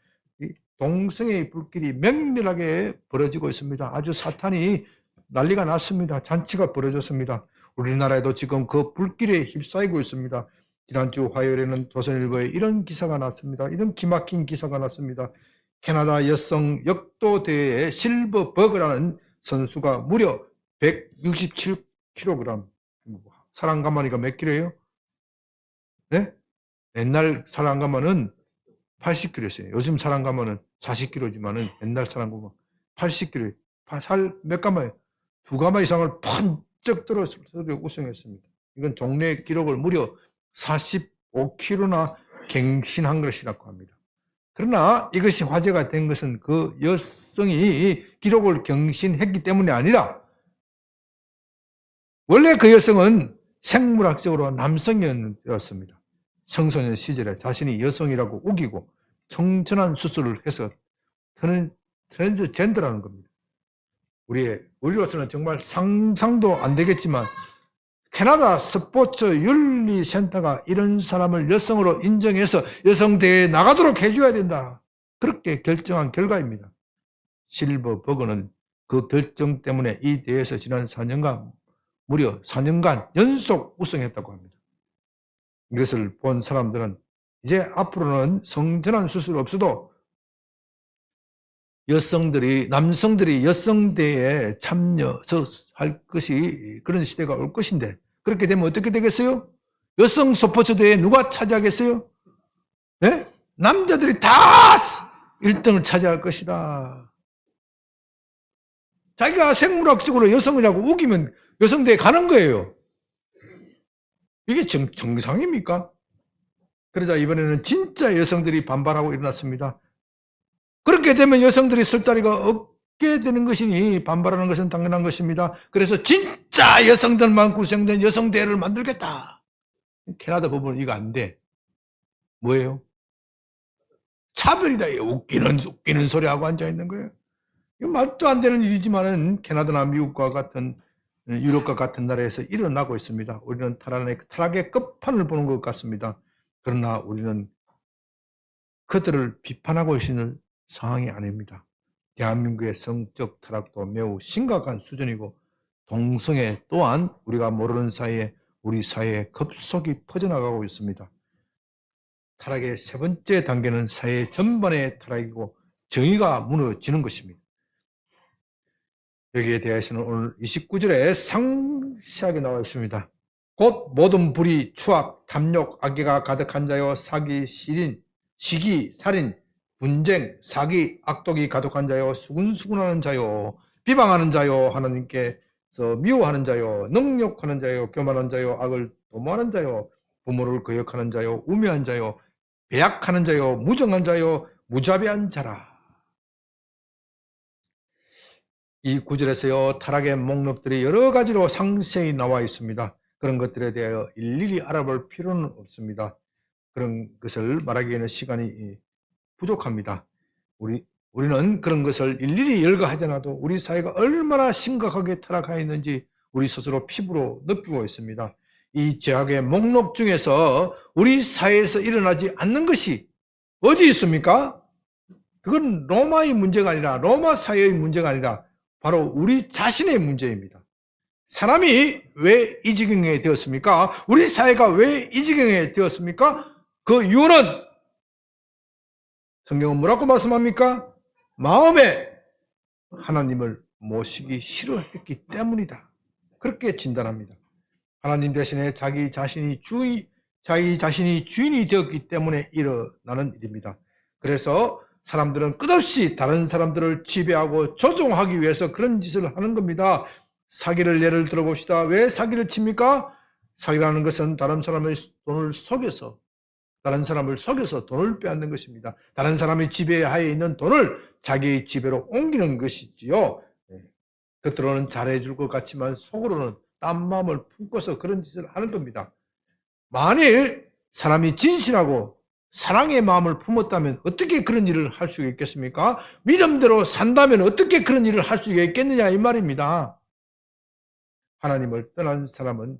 이 동성애의 불길이 맹렬하게 벌어지고 있습니다. 아주 사탄이 난리가 났습니다. 잔치가 벌어졌습니다. 우리나라에도 지금 그 불길에 휩싸이고 있습니다. 지난주 화요일에는 조선일보에 이런 기사가 났습니다. 이런 기막힌 기사가 났습니다. 캐나다 여성 역도 대회에 실버 버그라는 선수가 무려 167kg, 사랑가마니가 몇 킬로예요? 네? 옛날 사랑가마는 80kg였어요. 요즘 사랑가마는 40kg지만은 옛날 사랑가마 80kg. 살 몇 가마예요? 2가마 이상을 번쩍 들어서 우승했습니다. 이건 종래 기록을 무려 45kg나 갱신한 것이라고 합니다. 그러나 이것이 화제가 된 것은 그 여성이 기록을 경신했기 때문이 아니라, 원래 그 여성은 생물학적으로 남성이었습니다. 청소년 시절에 자신이 여성이라고 우기고 청천한 수술을 해서 트랜스젠더라는 겁니다. 우리로서는 정말 상상도 안 되겠지만 캐나다 스포츠 윤리센터가 이런 사람을 여성으로 인정해서 여성대회에 나가도록 해줘야 된다, 그렇게 결정한 결과입니다. 실버 버그는 그 결정 때문에 이 대회에서 지난 4년간 무려 4년간 연속 우승했다고 합니다. 이것을 본 사람들은 이제 앞으로는 성전환 수술 없어도 남성들이 여성대회에 참여할 것이, 그런 시대가 올 것인데, 그렇게 되면 어떻게 되겠어요? 여성 스포츠 대회 누가 차지하겠어요? 네? 남자들이 다 1등을 차지할 것이다. 자기가 생물학적으로 여성이라고 우기면 여성대에 가는 거예요. 이게 정상입니까? 그러자 이번에는 진짜 여성들이 반발하고 일어났습니다. 그렇게 되면 여성들이 쓸 자리가 없게 되는 것이니 반발하는 것은 당연한 것입니다. 그래서 진짜 여성들만 구성된 여성대회를 만들겠다. 캐나다 법은 이거 안 돼. 뭐예요? 차별이다. 웃기는 소리하고 앉아있는 거예요. 이거 말도 안 되는 일이지만은 캐나다나 미국과 같은 유럽과 같은 나라에서 일어나고 있습니다. 우리는 타락의 끝판을 보는 것 같습니다. 그러나 우리는 그들을 비판하고 있는 상황이 아닙니다. 대한민국의 성적 타락도 매우 심각한 수준이고 동성애 또한 우리가 모르는 사이에 우리 사회에 급속히 퍼져나가고 있습니다. 타락의 세 번째 단계는 사회 전반의 타락이고 정의가 무너지는 것입니다. 여기에 대해서는 오늘 29절에 상세하게 나와 있습니다. 곧 모든 불의, 추악, 탐욕, 악의가 가득한 자요, 사기, 시기, 살인, 분쟁, 사기, 악독이 가득한 자요, 수군수군하는 자요, 비방하는 자요, 하나님께서 미워하는 자요, 능욕하는 자요, 교만한 자요, 악을 도모하는 자요, 부모를 거역하는 자요, 우매한 자요, 배약하는 자요, 무정한 자요, 무자비한 자라. 이 구절에서요, 타락의 목록들이 여러 가지로 상세히 나와 있습니다. 그런 것들에 대하여 일일이 알아볼 필요는 없습니다. 그런 것을 말하기에는 시간이 부족합니다. 우리는 그런 것을 일일이 열거하지 않아도 우리 사회가 얼마나 심각하게 타락하여 있는지 우리 스스로 피부로 느끼고 있습니다. 이 죄악의 목록 중에서 우리 사회에서 일어나지 않는 것이 어디 있습니까? 그건 로마의 문제가 아니라, 로마 사회의 문제가 아니라 바로 우리 자신의 문제입니다. 사람이 왜 이 지경에 되었습니까? 우리 사회가 왜 이 지경에 되었습니까? 그 이유는 성경은 뭐라고 말씀합니까? 마음에 하나님을 모시기 싫어했기 때문이다. 그렇게 진단합니다. 하나님 대신에 자기 자신이 주인이 되었기 때문에 일어나는 일입니다. 그래서 사람들은 끝없이 다른 사람들을 지배하고 조종하기 위해서 그런 짓을 하는 겁니다. 사기를 예를 들어봅시다. 왜 사기를 칩니까? 사기라는 것은 다른 사람의 돈을 속여서, 다른 사람을 속여서 돈을 빼앗는 것입니다. 다른 사람의 지배하에 있는 돈을 자기의 지배로 옮기는 것이지요. 겉으로는 잘해줄 것 같지만 속으로는 딴 마음을 품고서 그런 짓을 하는 겁니다. 만일 사람이 진실하고 사랑의 마음을 품었다면 어떻게 그런 일을 할 수 있겠습니까? 믿음대로 산다면 어떻게 그런 일을 할 수 있겠느냐 이 말입니다. 하나님을 떠난 사람은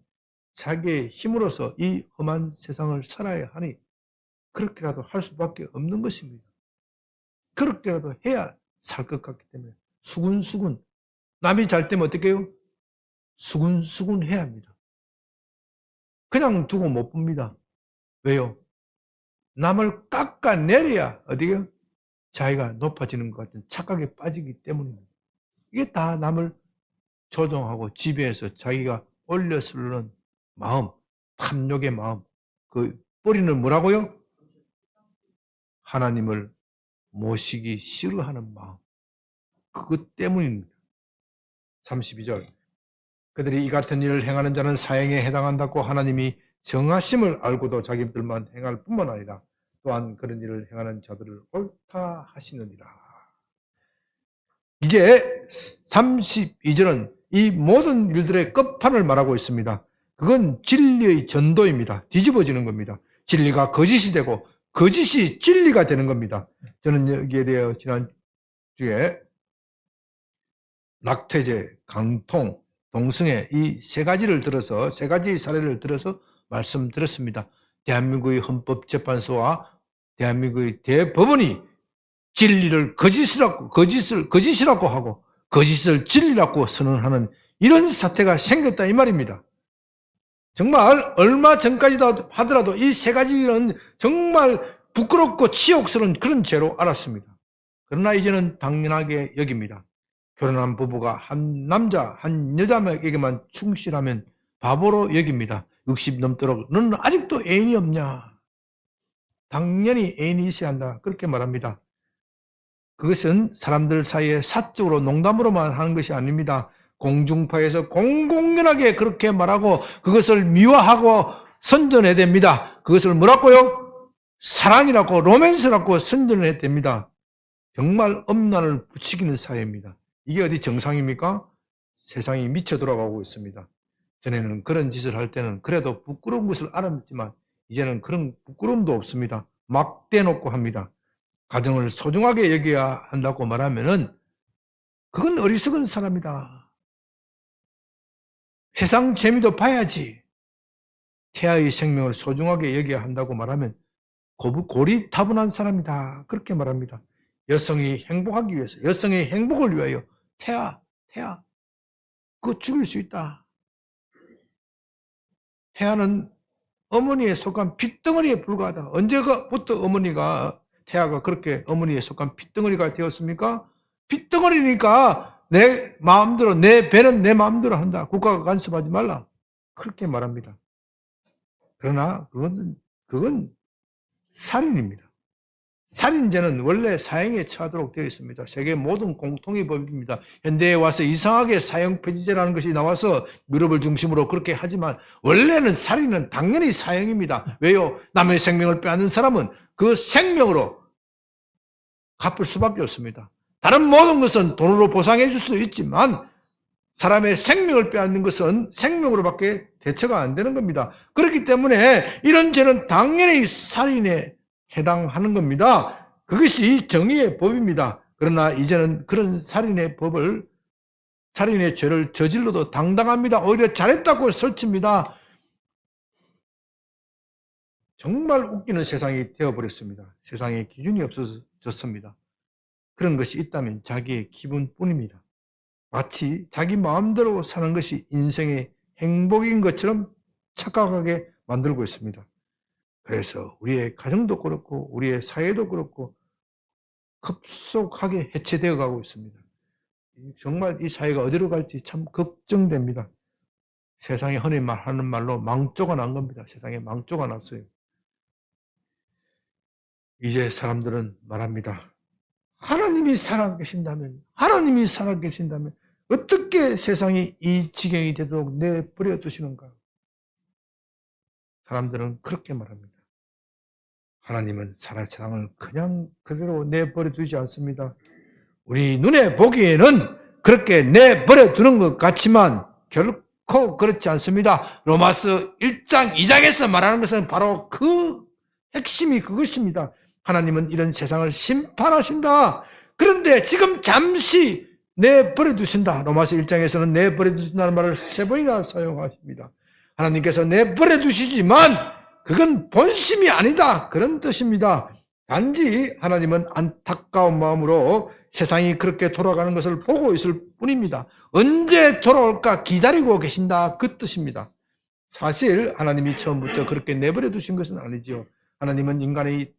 자기의 힘으로서 이 험한 세상을 살아야 하니 그렇게라도 할 수밖에 없는 것입니다. 그렇게라도 해야 살 것 같기 때문에 수군수군, 남이 잘 때면 어떻게 해요? 수군수군 해야 합니다. 그냥 두고 못 봅니다. 왜요? 남을 깎아내려야 어디요? 자기가 높아지는 것 같은 착각에 빠지기 때문입니다. 이게 다 남을 조종하고 지배해서 자기가 올려쓰는 마음, 탐욕의 마음, 그 뿌리는 뭐라고요? 하나님을 모시기 싫어하는 마음. 그것 때문입니다. 32절. 그들이 이 같은 일을 행하는 자는 사형에 해당한다고 하나님이 정하심을 알고도 자기들만 행할 뿐만 아니라 또한 그런 일을 행하는 자들을 옳다 하시느니라. 이제 32절은 이 모든 일들의 끝판을 말하고 있습니다. 그건 진리의 전도입니다. 뒤집어지는 겁니다. 진리가 거짓이 되고 거짓이 진리가 되는 겁니다. 저는 여기에 대해 지난주에 낙태죄, 강통, 동성애 이 세 가지를 들어서, 세 가지 사례를 들어서 말씀드렸습니다. 대한민국의 헌법재판소와 대한민국의 대법원이 진리를 거짓이라고 하고 거짓을 진리라고 선언하는 이런 사태가 생겼다 이 말입니다. 정말 얼마 전까지 하더라도 이 세 가지는 정말 부끄럽고 치욕스러운 그런 죄로 알았습니다. 그러나 이제는 당연하게 여깁니다. 결혼한 부부가 한 남자, 한 여자에게만 충실하면 바보로 여깁니다. 60 넘도록 너는 아직도 애인이 없냐? 당연히 애인이 있어야 한다. 그렇게 말합니다. 그것은 사람들 사이에 사적으로 농담으로만 하는 것이 아닙니다. 공중파에서 공공연하게 그렇게 말하고 그것을 미화하고 선전해야 됩니다. 그것을 뭐라고요? 사랑이라고 로맨스라고 선전해야 됩니다. 정말 엄난을 부추기는 사회입니다. 이게 어디 정상입니까? 세상이 미쳐 돌아가고 있습니다. 전에는 그런 짓을 할 때는 그래도 부끄러운 것을 알았지만 이제는 그런 부끄러움도 없습니다. 막 대놓고 합니다. 가정을 소중하게 여겨야 한다고 말하면은 그건 어리석은 사람이다. 세상 재미도 봐야지. 태아의 생명을 소중하게 여겨야 한다고 말하면 고리타분한 사람이다. 그렇게 말합니다. 여성이 행복하기 위해서, 여성의 행복을 위하여 태아, 그거 죽일 수 있다. 태아는 어머니에 속한 핏덩어리에 불과하다. 언제부터 태아가 그렇게 어머니에 속한 핏덩어리가 되었습니까? 핏덩어리니까 내 마음대로, 내 배는 내 마음대로 한다. 국가가 간섭하지 말라. 그렇게 말합니다. 그러나 그건 살인입니다. 살인죄는 원래 사형에 처하도록 되어 있습니다. 세계 모든 공통의 법입니다. 현대에 와서 이상하게 사형폐지제라는 것이 나와서 유럽을 중심으로 그렇게 하지만 원래는 살인은 당연히 사형입니다. 왜요? 남의 생명을 빼앗는 사람은 그 생명으로 갚을 수밖에 없습니다. 다른 모든 것은 돈으로 보상해 줄 수도 있지만 사람의 생명을 빼앗는 것은 생명으로밖에 대처가 안 되는 겁니다. 그렇기 때문에 이런 죄는 당연히 살인에 해당하는 겁니다. 그것이 정의의 법입니다. 그러나 이제는 그런 살인의 죄를 저질러도 당당합니다. 오히려 잘했다고 설칩니다. 정말 웃기는 세상이 되어버렸습니다. 세상에 기준이 없어졌습니다. 그런 것이 있다면 자기의 기분뿐입니다. 마치 자기 마음대로 사는 것이 인생의 행복인 것처럼 착각하게 만들고 있습니다. 그래서 우리의 가정도 그렇고 우리의 사회도 그렇고 급속하게 해체되어 가고 있습니다. 정말 이 사회가 어디로 갈지 참 걱정됩니다. 세상에 흔히 말하는 말로 망조가 난 겁니다. 세상에 망조가 났어요. 이제 사람들은 말합니다. 하나님이 살아계신다면 어떻게 세상이 이 지경이 되도록 내버려 두시는가? 사람들은 그렇게 말합니다. 하나님은 세상을 그냥 그대로 내버려 두지 않습니다. 우리 눈에 보기에는 그렇게 내버려 두는 것 같지만 결코 그렇지 않습니다. 로마서 1장 2장에서 말하는 것은 바로 그 핵심이 그것입니다. 하나님은 이런 세상을 심판하신다. 그런데 지금 잠시 내버려 두신다. 로마서 1장에서는 내버려 두신다는 말을 3번이나 사용하십니다. 하나님께서 내버려 두시지만 그건 본심이 아니다. 그런 뜻입니다. 단지 하나님은 안타까운 마음으로 세상이 그렇게 돌아가는 것을 보고 있을 뿐입니다. 언제 돌아올까 기다리고 계신다. 그 뜻입니다. 사실 하나님이 처음부터 그렇게 내버려 두신 것은 아니죠. 하나님은 인간이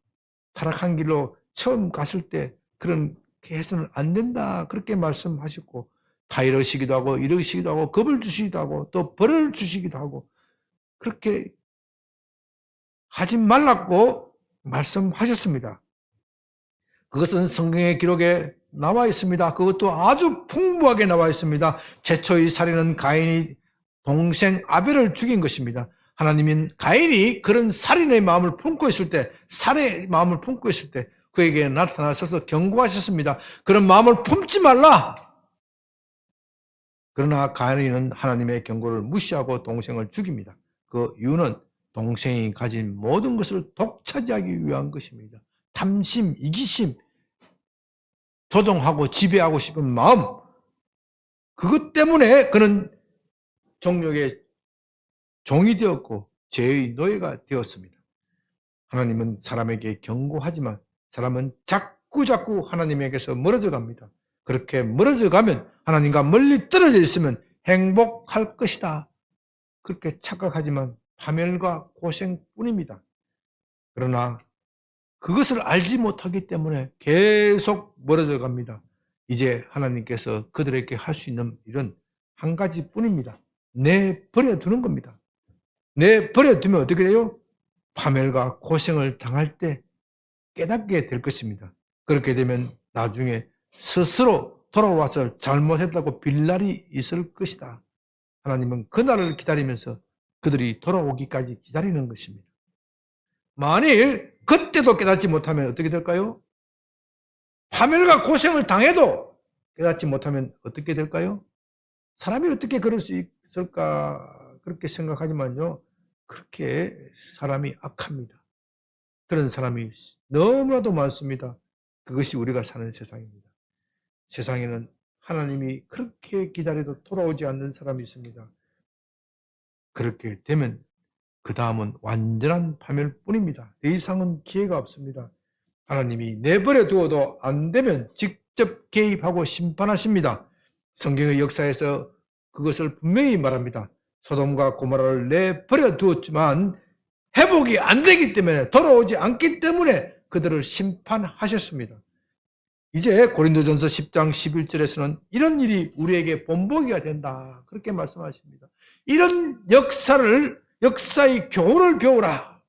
타락한 길로 처음 갔을 때 그렇게 해서는 안 된다. 그렇게 말씀하셨고 다 이러시기도 하고 이러시기도 하고 겁을 주시기도 하고 또 벌을 주시기도 하고 그렇게 하지 말라고 말씀하셨습니다. 그것은 성경의 기록에 나와 있습니다. 그것도 아주 풍부하게 나와 있습니다. 최초의 살인은 가인이 동생 아벨을 죽인 것입니다. 하나님은 가인이 그런 살인의 마음을 품고 있을 때, 살해의 마음을 품고 있을 때 그에게 나타나셔서 경고하셨습니다. 그런 마음을 품지 말라. 그러나 가인은 하나님의 경고를 무시하고 동생을 죽입니다. 그 이유는 동생이 가진 모든 것을 독차지하기 위한 것입니다. 탐심, 이기심, 조종하고 지배하고 싶은 마음, 그것 때문에 그는 정욕의 종이 되었고 죄의 노예가 되었습니다. 하나님은 사람에게 경고하지만 사람은 자꾸 하나님에게서 멀어져 갑니다. 그렇게 멀어져 가면 하나님과 멀리 떨어져 있으면 행복할 것이다. 그렇게 착각하지만 파멸과 고생뿐입니다. 그러나 그것을 알지 못하기 때문에 계속 멀어져 갑니다. 이제 하나님께서 그들에게 할 수 있는 일은 한 가지뿐입니다. 내버려 두는 겁니다. 내버려 두면 어떻게 돼요? 파멸과 고생을 당할 때 깨닫게 될 것입니다. 그렇게 되면 나중에 스스로 돌아와서 잘못했다고 빌 날이 있을 것이다. 하나님은 그날을 기다리면서 그들이 돌아오기까지 기다리는 것입니다. 만일 그때도 깨닫지 못하면 어떻게 될까요? 파멸과 고생을 당해도 깨닫지 못하면 어떻게 될까요? 사람이 어떻게 그럴 수 있을까 그렇게 생각하지만요. 그렇게 사람이 악합니다. 그런 사람이 너무나도 많습니다. 그것이 우리가 사는 세상입니다. 세상에는 하나님이 그렇게 기다려도 돌아오지 않는 사람이 있습니다. 그렇게 되면 그 다음은 완전한 파멸뿐입니다. 더 이상은 기회가 없습니다. 하나님이 내버려 두어도 안 되면 직접 개입하고 심판하십니다. 성경의 역사에서 그것을 분명히 말합니다. 소돔과 고모라를 내버려 두었지만 회복이 안 되기 때문에, 돌아오지 않기 때문에 그들을 심판하셨습니다. 이제 고린도전서 10장 11절에서는 이런 일이 우리에게 본보기가 된다, 그렇게 말씀하십니다. 이런 역사의 교훈을 배우라.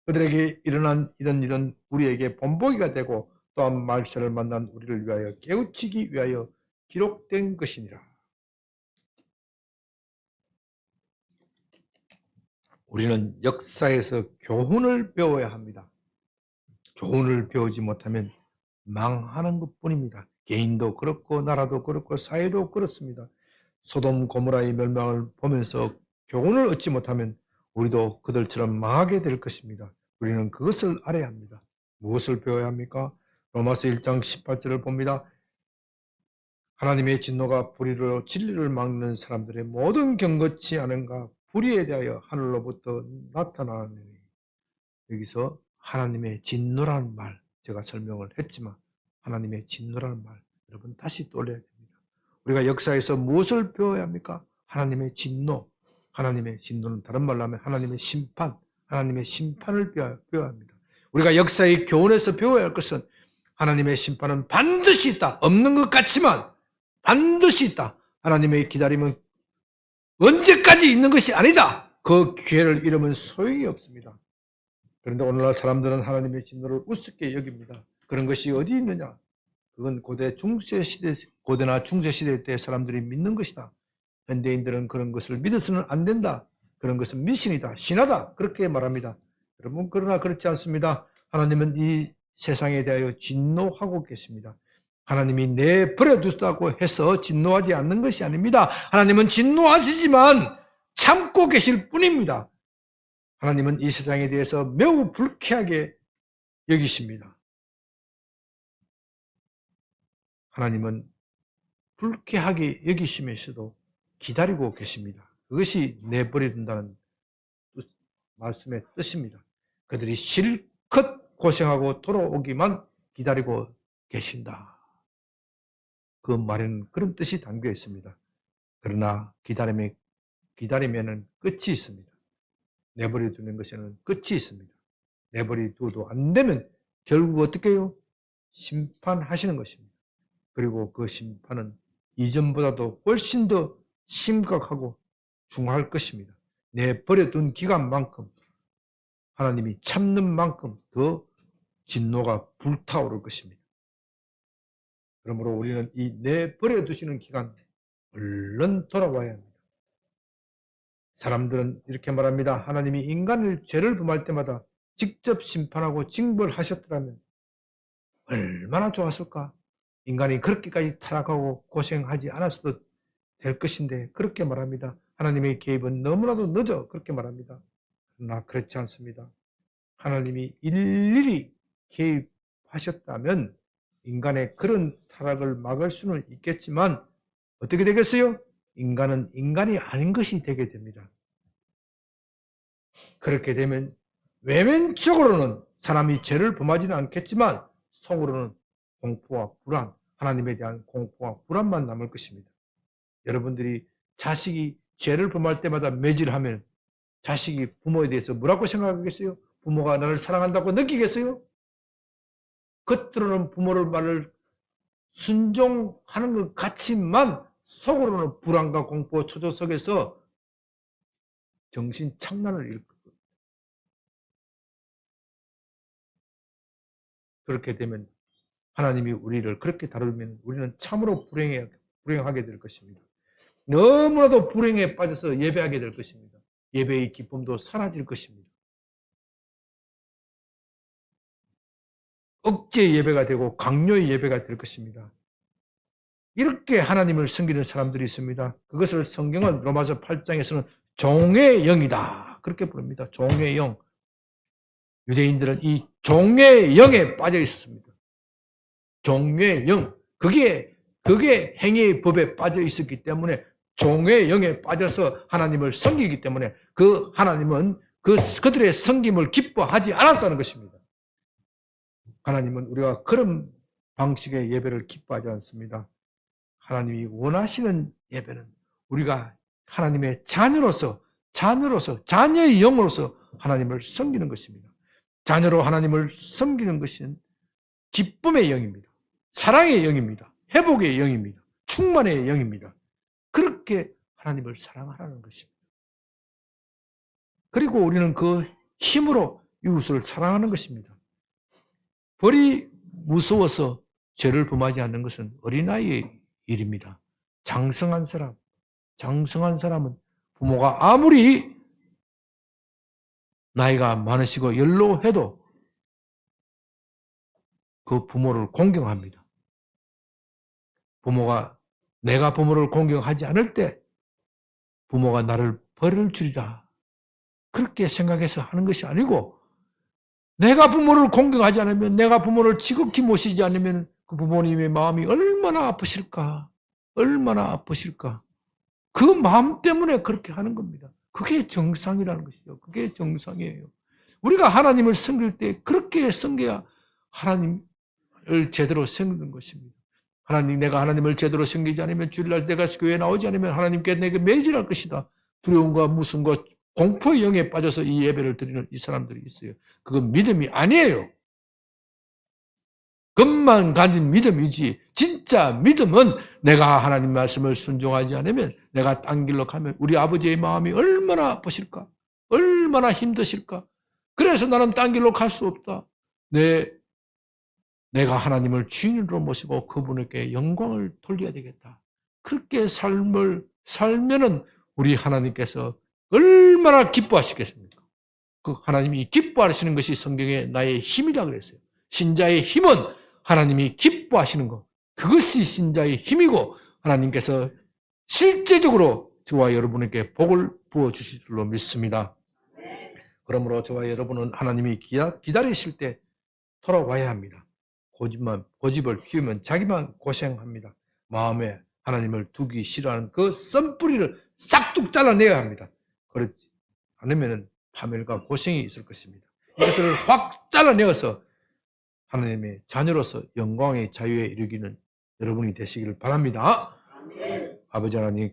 그들에게 일어난 이런 일은 우리에게 본보기가 되고 또한 말세를 만난 우리를 위하여 깨우치기 위하여 기록된 것이니라. 우리는 역사에서 교훈을 배워야 합니다. 교훈을 배우지 못하면 망하는 것뿐입니다. 개인도 그렇고 나라도 그렇고 사회도 그렇습니다. 소돔 고모라의 멸망을 보면서 교훈을 얻지 못하면 우리도 그들처럼 망하게 될 것입니다. 우리는 그것을 알아야 합니다. 무엇을 배워야 합니까? 로마서 1장 18절을 봅니다. 하나님의 진노가 불의로 진리를 막는 사람들의 모든 경거치 않은가 불의에 대하여 하늘로부터 나타나느니. 여기서 하나님의 진노라는 말, 제가 설명을 했지만 하나님의 진노라는 말, 여러분 다시 떠올려야 됩니다. 우리가 역사에서 무엇을 배워야 합니까? 하나님의 진노. 하나님의 진노는 다른 말로 하면 하나님의 심판, 하나님의 심판을 배워야 합니다. 우리가 역사의 교훈에서 배워야 할 것은 하나님의 심판은 반드시 있다. 없는 것 같지만 반드시 있다. 하나님의 기다림은 언제까지 있는 것이 아니다. 그 기회를 잃으면 소용이 없습니다. 그런데 오늘날 사람들은 하나님의 진노를 우습게 여깁니다. 그런 것이 어디 있느냐? 그건 고대나 중세시대 때 사람들이 믿는 것이다. 현대인들은 그런 것을 믿어서는 안 된다. 그런 것은 미신이다, 신화다, 그렇게 말합니다. 여러분, 그러나 그렇지 않습니다. 하나님은 이 세상에 대하여 진노하고 계십니다. 하나님이 내버려 두었다고 해서 진노하지 않는 것이 아닙니다. 하나님은 진노하시지만 참고 계실 뿐입니다. 하나님은 이 세상에 대해서 매우 불쾌하게 여기십니다. 하나님은 불쾌하게 여기시면서도 기다리고 계십니다. 그것이 내버려둔다는 말씀의 뜻입니다. 그들이 실컷 고생하고 돌아오기만 기다리고 계신다. 그 말에는 그런 뜻이 담겨 있습니다. 그러나 기다리면은 끝이 있습니다. 내버려두는 것에는 끝이 있습니다. 내버려두어도 안 되면 결국 어떻게 해요? 심판하시는 것입니다. 그리고 그 심판은 이전보다도 훨씬 더 심각하고 중할 것입니다. 내버려둔 기간만큼, 하나님이 참는 만큼 더 진노가 불타오를 것입니다. 그러므로 우리는 이 내버려두시는 기간 얼른 돌아와야 합니다. 사람들은 이렇게 말합니다. 하나님이 인간을 죄를 범할 때마다 직접 심판하고 징벌하셨더라면 얼마나 좋았을까? 인간이 그렇게까지 타락하고 고생하지 않았어도 될 것인데, 그렇게 말합니다. 하나님의 개입은 너무나도 늦어, 그렇게 말합니다. 그러나 그렇지 않습니다. 하나님이 일일이 개입하셨다면 인간의 그런 타락을 막을 수는 있겠지만 어떻게 되겠어요? 인간은 인간이 아닌 것이 되게 됩니다. 그렇게 되면 외면적으로는 사람이 죄를 범하지는 않겠지만 속으로는 공포와 불안, 하나님에 대한 공포와 불안만 남을 것입니다. 여러분들이 자식이 죄를 범할 때마다 매질하면 자식이 부모에 대해서 뭐라고 생각하겠어요? 부모가 나를 사랑한다고 느끼겠어요? 겉으로는 부모를 말을 순종하는 것 같지만 속으로는 불안과 공포 초조 속에서 정신 착란을 일으킵니다. 그렇게 되면 하나님이 우리를 그렇게 다루면 우리는 참으로 불행하게 될 것입니다. 너무나도 불행에 빠져서 예배하게 될 것입니다. 예배의 기쁨도 사라질 것입니다. 억제 예배가 되고 강요의 예배가 될 것입니다. 이렇게 하나님을 섬기는 사람들이 있습니다. 그것을 성경은 로마서 8장에서는 종의 영이다. 그렇게 부릅니다. 종의 영. 유대인들은 이 종의 영에 빠져 있었습니다. 종의 영. 그게 행위의 법에 빠져 있었기 때문에 종의 영에 빠져서 하나님을 섬기기 때문에 그 하나님은 그들의 섬김을 기뻐하지 않았다는 것입니다. 하나님은 우리가 그런 방식의 예배를 기뻐하지 않습니다. 하나님이 원하시는 예배는 우리가 하나님의 자녀의 영으로서 하나님을 섬기는 것입니다. 자녀로 하나님을 섬기는 것은 기쁨의 영입니다. 사랑의 영입니다. 회복의 영입니다. 충만의 영입니다. 그렇게 하나님을 사랑하라는 것입니다. 그리고 우리는 그 힘으로 이웃을 사랑하는 것입니다. 벌이 무서워서 죄를 범하지 않는 것은 어린아이의 일입니다. 장성한 사람은 부모가 아무리 나이가 많으시고 연로해도 그 부모를 공경합니다. 내가 부모를 공경하지 않을 때 부모가 나를 벌을 주리라. 그렇게 생각해서 하는 것이 아니고 내가 부모를 공경하지 않으면 내가 부모를 지극히 모시지 않으면 그 부모님의 마음이 얼마나 아프실까? 그 마음 때문에 그렇게 하는 겁니다. 그게 정상이라는 것이죠. 그게 정상이에요. 우리가 하나님을 섬길 때 그렇게 섬겨야 하나님을 제대로 섬기는 것입니다. 내가 하나님을 제대로 섬기지 않으면 주일날 내가 교회에 나오지 않으면 하나님께 내게 매질할 것이다. 두려움과 무서움과 공포의 영에 빠져서 이 예배를 드리는 이 사람들이 있어요. 그건 믿음이 아니에요. 겉만 가진 믿음이지 진짜 믿음은 내가 하나님 말씀을 순종하지 않으면 내가 딴 길로 가면 우리 아버지의 마음이 얼마나 아프실까? 얼마나 힘드실까? 그래서 나는 딴 길로 갈 수 없다. 내가 하나님을 주인으로 모시고 그분에게 영광을 돌려야 되겠다. 그렇게 삶을 살면은 우리 하나님께서 얼마나 기뻐하시겠습니까? 그 하나님이 기뻐하시는 것이 성경에 나의 힘이다 그랬어요. 신자의 힘은 하나님이 기뻐하시는 것. 그것이 신자의 힘이고 하나님께서 실제적으로 저와 여러분에게 복을 부어주실 줄로 믿습니다. 그러므로 저와 여러분은 하나님이 기다리실 때 돌아와야 합니다. 고집을 피우면 자기만 고생합니다. 마음에 하나님을 두기 싫어하는 그 썬뿌리를 싹둑 잘라내야 합니다. 그렇지 않으면 파멸과 고생이 있을 것입니다. 이것을 확 잘라내어서 하나님의 자녀로서 영광의 자유에 이르기는 여러분이 되시기를 바랍니다. 아버지 하나님,